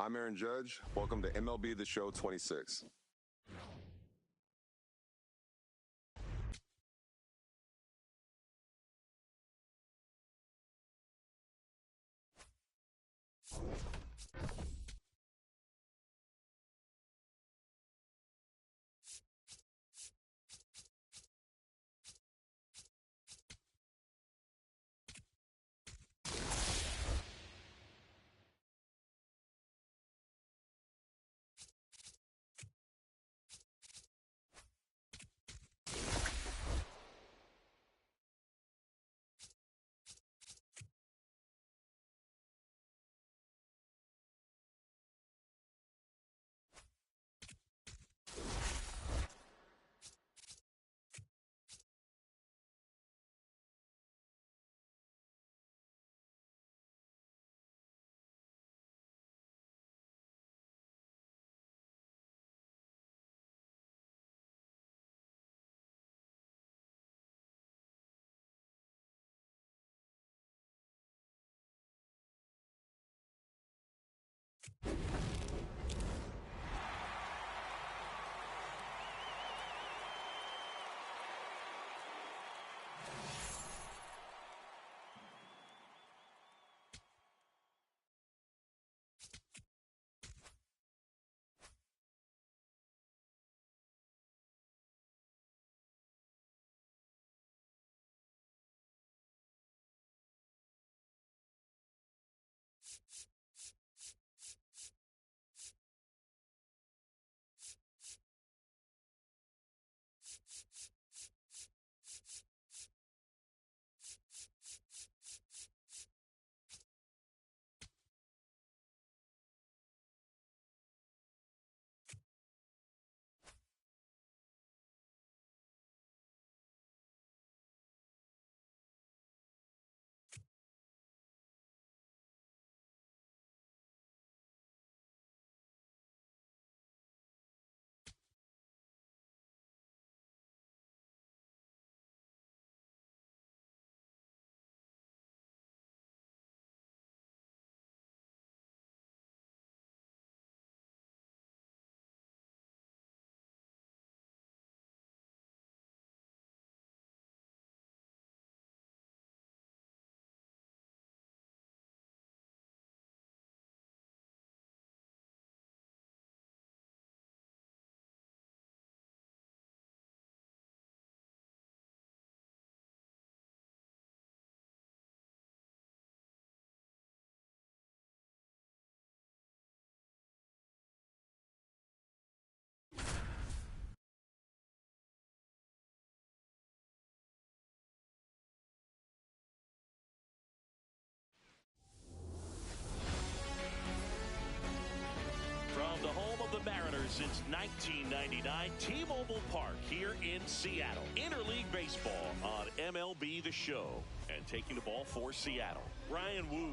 I'm Aaron Judge. Welcome to MLB The Show 26. From the home of the Mariners since 1999, T-Mobile Park here in Seattle. Interleague Baseball on MLB The Show. And taking the ball for Seattle, Ryan Wu.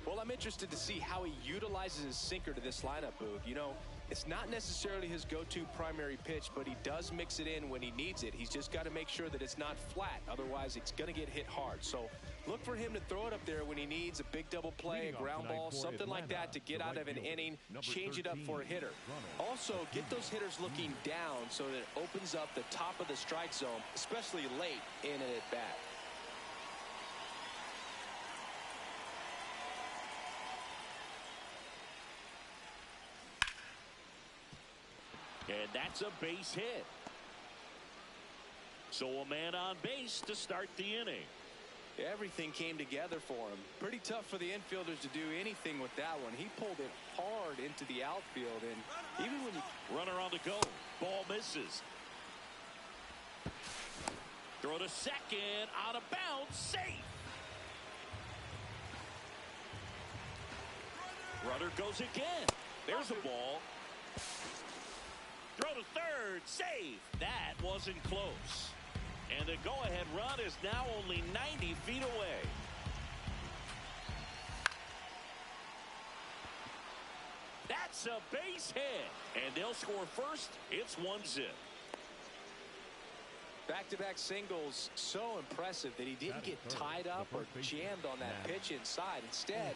Well, I'm interested to see how he utilizes his sinker to this lineup, Boog. You know, it's not necessarily his go-to primary pitch, but he does mix it in when he needs it. He's just got to make sure that it's not flat. Otherwise, it's going to get hit hard. So look for him to throw it up there when he needs a big double play, a ground ball, something like that to get out of an inning, change it up for a hitter. Also, get those hitters looking down so that it opens up the top of the strike zone, especially late in an at-bat. And that's a base hit. So a man on base to start the inning. Everything came together for him. Pretty tough for the infielders to do anything with that one. He pulled it hard into the outfield, and even when you... Runner on the go. Ball misses. Throw to second. Out of bounds. Safe. Runner goes again. There's a ball. Throw to third. Safe. That wasn't close. And the go-ahead run is now only 90 feet away. That's a base hit. And they'll score first. It's 1-0. Back-to-back singles, so impressive that he didn't get tied up or jammed on that pitch inside. Instead,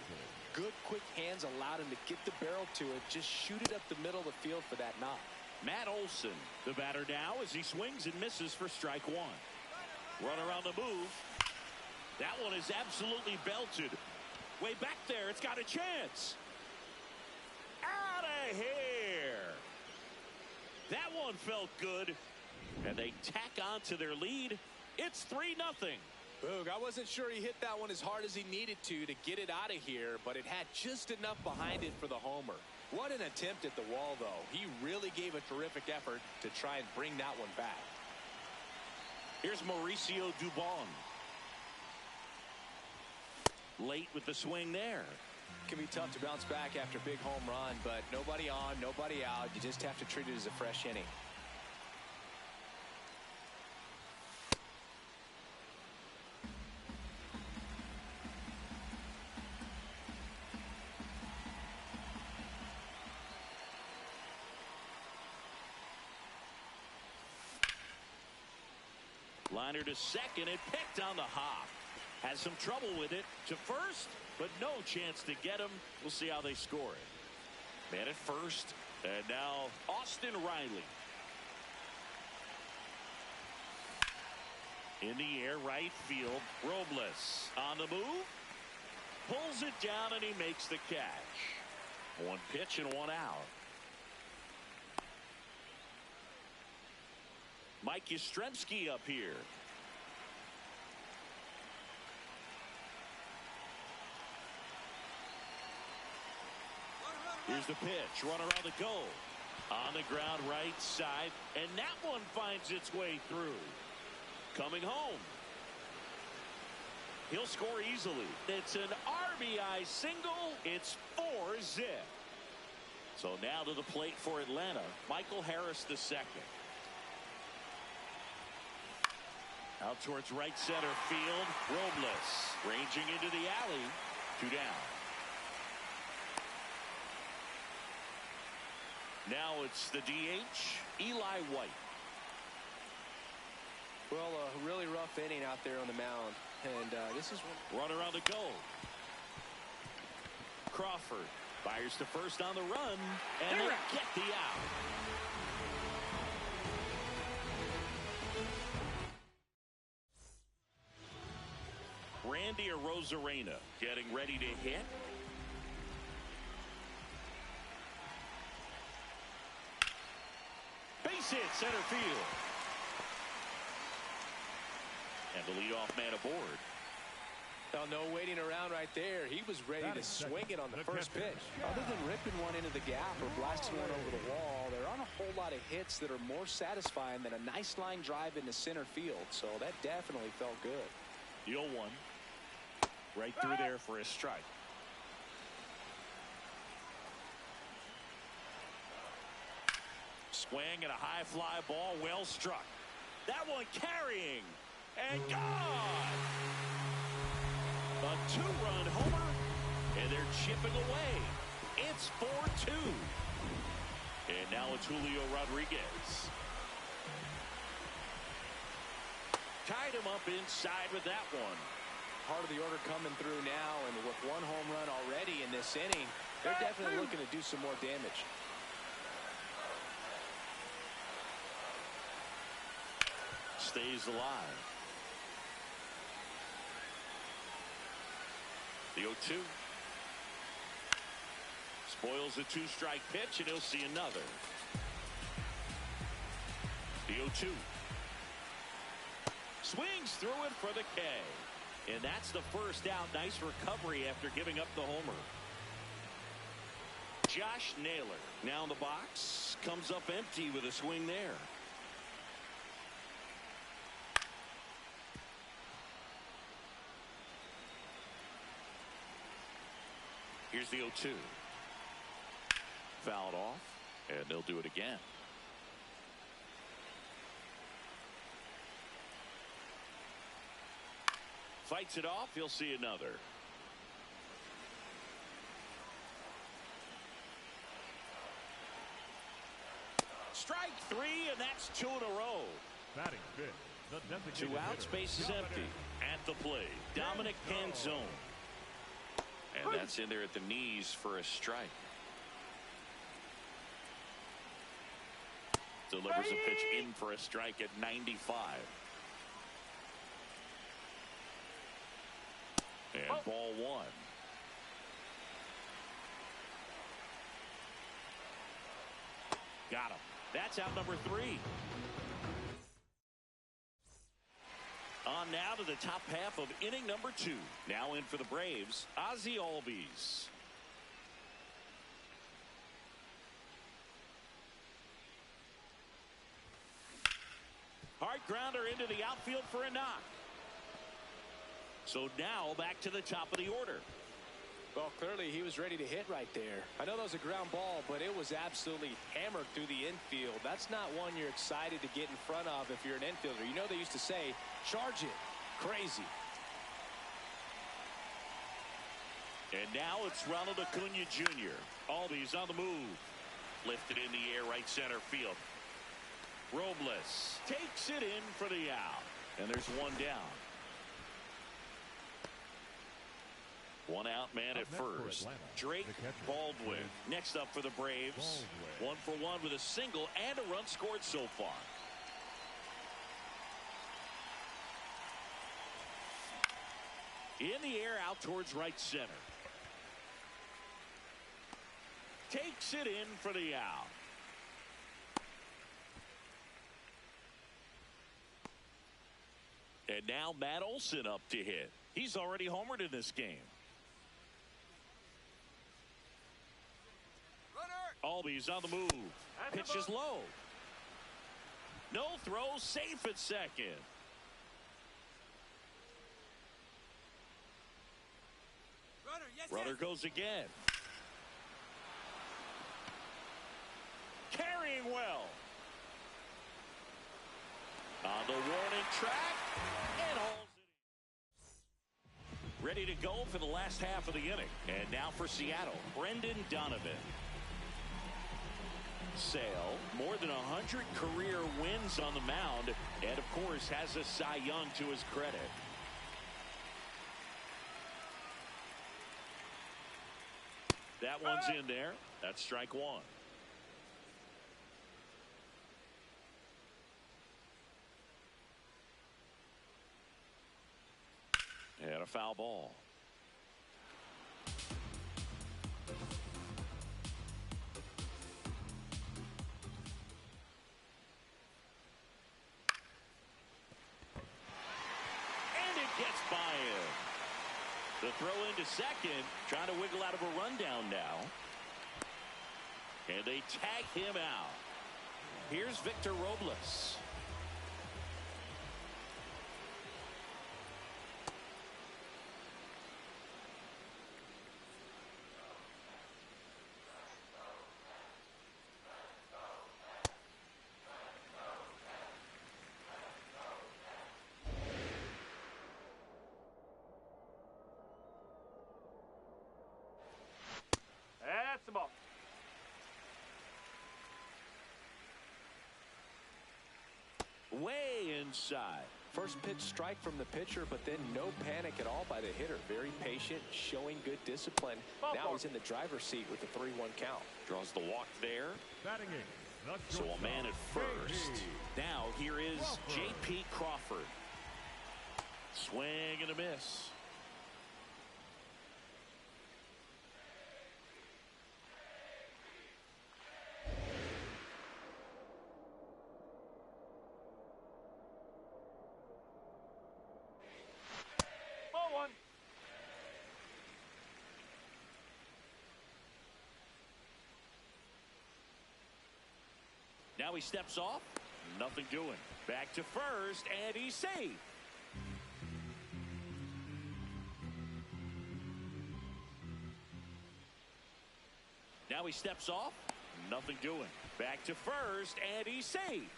good quick hands allowed him to get the barrel to it, just shoot it up the middle of the field for that knock. Matt Olson, the batter now as he swings and misses for strike one. Runner on the move. That one is absolutely belted. Way back there, it's got a chance. Out of here. That one felt good. And they tack on to their lead. It's 3-0. Boog, I wasn't sure he hit that one as hard as he needed to get it out of here, but it had just enough behind it for the homer. What an attempt at the wall, though. He really gave a terrific effort to try and bring that one back. Here's Mauricio Dubon. Late with the swing there. It can be tough to bounce back after a big home run, but nobody on, nobody out. You just have to treat it as a fresh inning. Liner to second and picked on the hop. Has some trouble with it to first, but no chance to get him. We'll see how they score it. Man at first, and now Austin Riley. In the air, right field. Robles on the move. Pulls it down and he makes the catch. One pitch and one out. Mike Yastrzemski up here. Here's the pitch. Runner on the go. On the ground right side. And that one finds its way through. Coming home. He'll score easily. It's an RBI single. It's 4-zip. So now to the plate for Atlanta. Michael Harris the second. Out towards right center field. Robles ranging into the alley. 2 down. Now it's the DH, Eli White. Well, a really rough inning out there on the mound. And this is one. Runner on the go. Crawford fires to first on the run. And they get the out. Randy Arozarena getting ready to hit. Base hit center field. And the leadoff man aboard. Well, no waiting around right there. He was ready to swing it on the first pitch. Other than ripping one into the gap or blasting one over the wall, there aren't a whole lot of hits that are more satisfying than a nice line drive into center field. So that definitely felt good. The 0-1. Right through there for a strike. Swing and a high fly ball, well struck. That one carrying and gone. A 2-run homer, and they're chipping away. It's 4-2. And now it's Julio Rodriguez. Tied him up inside with that one. Part of the order coming through now, and with one home run already in this inning, they're definitely looking to do some more damage. Stays alive. The 0-2. Spoils a 2-strike pitch, and he'll see another. The 0-2. Swings through it for the K. And that's the first out. Nice recovery after giving up the homer. Josh Naylor now in the box. Comes up empty with a swing there. Here's the 0-2. Fouled off, and they'll do it again. Fights it off. He'll see another. Strike 3, and that's 2 in a row. Batting fifth, The designated Two outs, hitter, base is empty. At the plate, Dominic Panzone. And that's in there at the knees for a strike. Delivers a pitch in for a strike at 95. And ball one. Got him. That's out number 3. On now to the top half of inning number 2. Now in for the Braves, Ozzie Albies. Hard grounder into the outfield for a knock. So now back to the top of the order. Well, clearly he was ready to hit right there. I know that was a ground ball, but it was absolutely hammered through the infield. That's not one you're excited to get in front of if you're an infielder. You know they used to say, charge it. Crazy. And now it's Ronald Acuna Jr. Albies on the move. Lifted in the air, right center field. Robles takes it in for the out. And there's one down. One out man at first. Drake Baldwin next up for the Braves. 1 for 1 with a single and a run scored so far. In the air out towards right center. Takes it in for the out. And now Matt Olson up to hit. He's already homered in this game. Albies on the move. Pitch is low. No throw, safe at second. Runner goes again. Carrying well. On the warning track. And hauls it in. Ready to go for the last half of the inning. And now for Seattle, Brendan Donovan. Sale, more than 100 career wins on the mound, and of course has a Cy Young to his credit. That one's in there. That's strike one. And a foul ball. Gets by him. The throw into second, trying to wiggle out of a rundown now. And they tag him out. Here's Victor Robles. That's the ball. Way inside. First pitch strike from the pitcher, but then no panic at all by the hitter. Very patient, showing good discipline. Now he's in the driver's seat with the 3-1 count. Draws the walk there. Batting eighth. So a man at first. Now here is J.P. Crawford. Swing and a miss. Now he steps off. Nothing doing. Back to first, and he's safe. Now he steps off. Nothing doing. Back to first, and he's safe.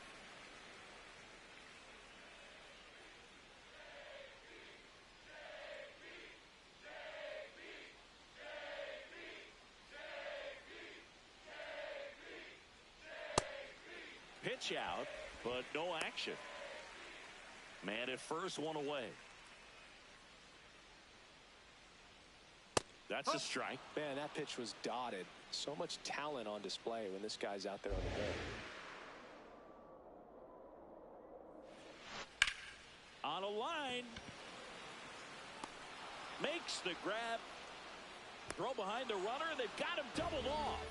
Pitch out, but no action. Man at first, one away. That's a strike. Man, that pitch was dotted. So much talent on display when this guy's out there on the hill. On a line. Makes the grab. Throw behind the runner. They've got him doubled off.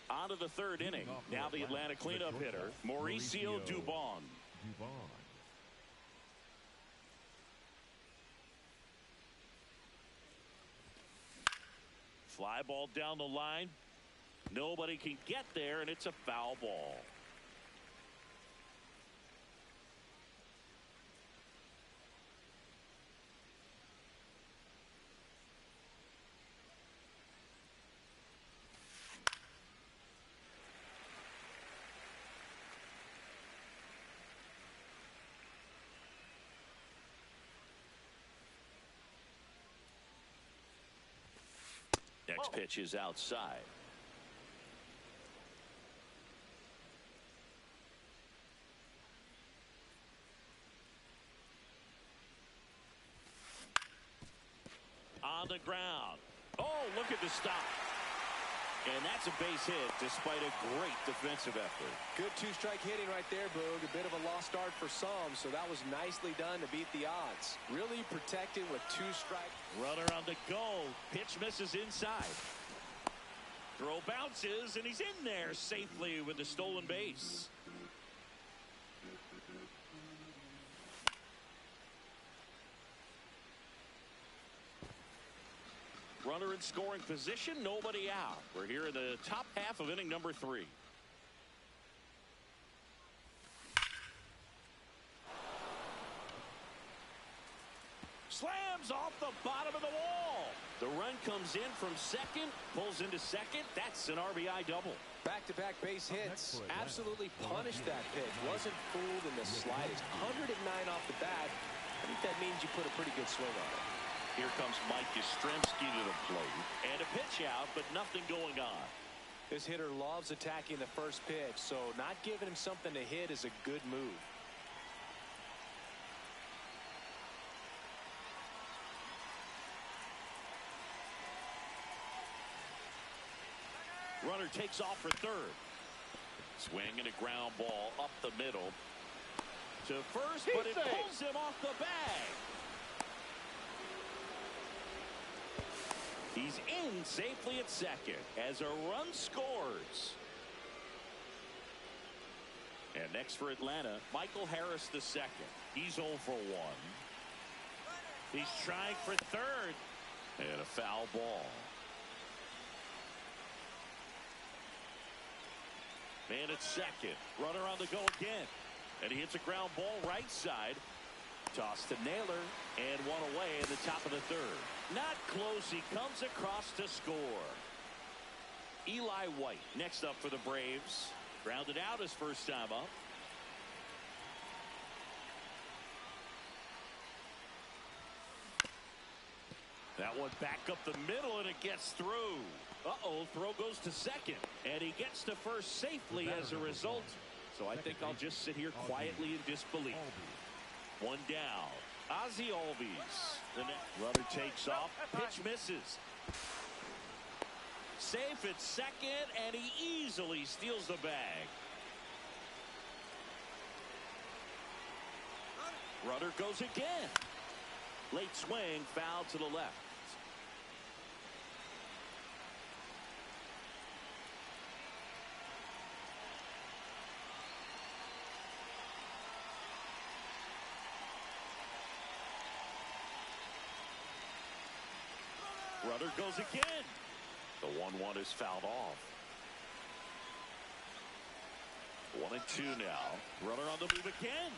On to the third inning. Now the Atlanta cleanup hitter, Mauricio Dubon. Fly ball down the line. Nobody can get there, and it's a foul ball. Next pitch is outside. On the ground. Oh, look at the stop. And that's a base hit despite a great defensive effort. Good two-strike hitting right there, Boog. A bit of a lost start for some, so that was nicely done to beat the odds. Really protected with two strikes. Runner on the go. Pitch misses inside. Throw bounces, and he's in there safely with the stolen base. Runner in scoring position, nobody out. We're here in the top half of inning number 3. Slams off the bottom of the wall. The run comes in from second, pulls into second. That's an RBI double. Back-to-back base hits. Absolutely punished that pitch. Wasn't fooled in the slightest. 109 off the bat. I think that means you put a pretty good swing on it. Here comes Mike Yastrzemski to the plate. And a pitch out, but nothing going on. This hitter loves attacking the first pitch, so not giving him something to hit is a good move. Runner takes off for third. Swing and a ground ball up the middle. To first, but it pulls him off the bag. He's in safely at second as a run scores. And next for Atlanta, Michael Harris the second. He's 0 for 1. He's trying for third. And a foul ball. Man at second. Runner on the go again. And he hits a ground ball right side. Toss to Naylor. And one away in the top of the third. Not close. He comes across to score. Eli White next up for the Braves. Grounded out his first time up. That one back up the middle, and it gets through. Uh-oh, throw goes to second. And he gets to first safely as a result. So I think I'll just sit here quietly in disbelief. One down. Ozzie Albies. The runner takes off. Pitch misses. Safe at second, and he easily steals the bag. Runner goes again. Late swing, foul to the left. Runner goes again. The 1-1 is fouled off. 1-2 now. Runner on the move again.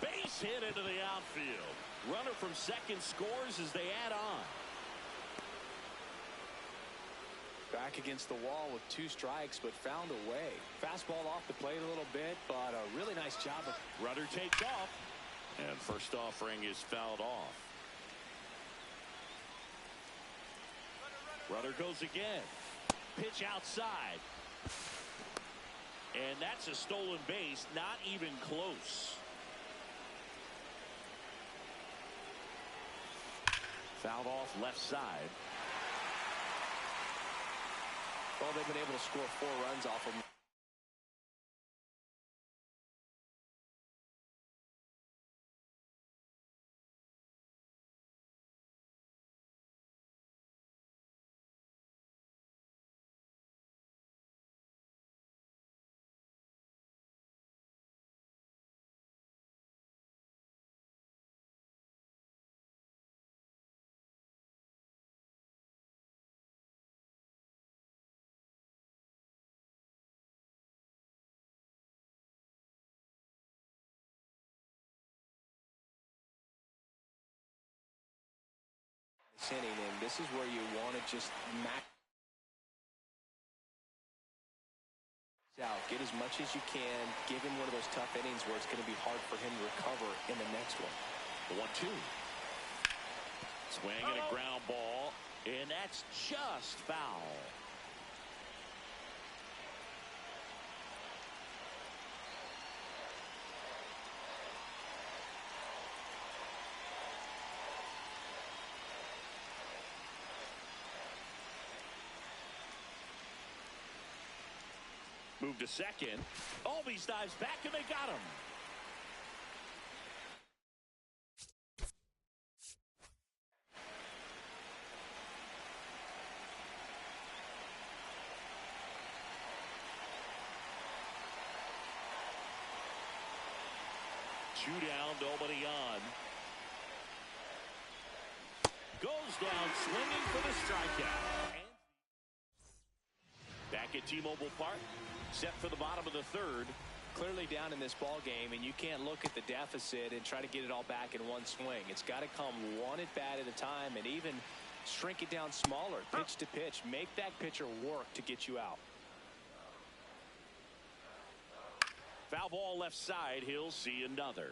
Base hit into the outfield. Runner from second scores as they add on. Back against the wall with two strikes, but found a way. Fastball off the plate a little bit, but a really nice job of. Runner takes off. And first offering is fouled off. Runner goes again. Pitch outside. And that's a stolen base, not even close. Fouled off left side. Well, they've been able to score 4 runs off him. Inning, and this is where you want to just max out, get as much as you can, give him one of those tough innings where it's going to be hard for him to recover in the next one. 1-2. Swing and a ground ball, and that's just foul. Move to second. Albies dives back, and they got him. Two down, nobody on. Goes down swinging for the strikeout. Back at T-Mobile Park. Set for the bottom of the third. Clearly down in this ball game, and you can't look at the deficit and try to get it all back in one swing. It's got to come one at bat at a time, and even shrink it down smaller, pitch to pitch. Make that pitcher work to get you out. Foul ball left side. He'll see another.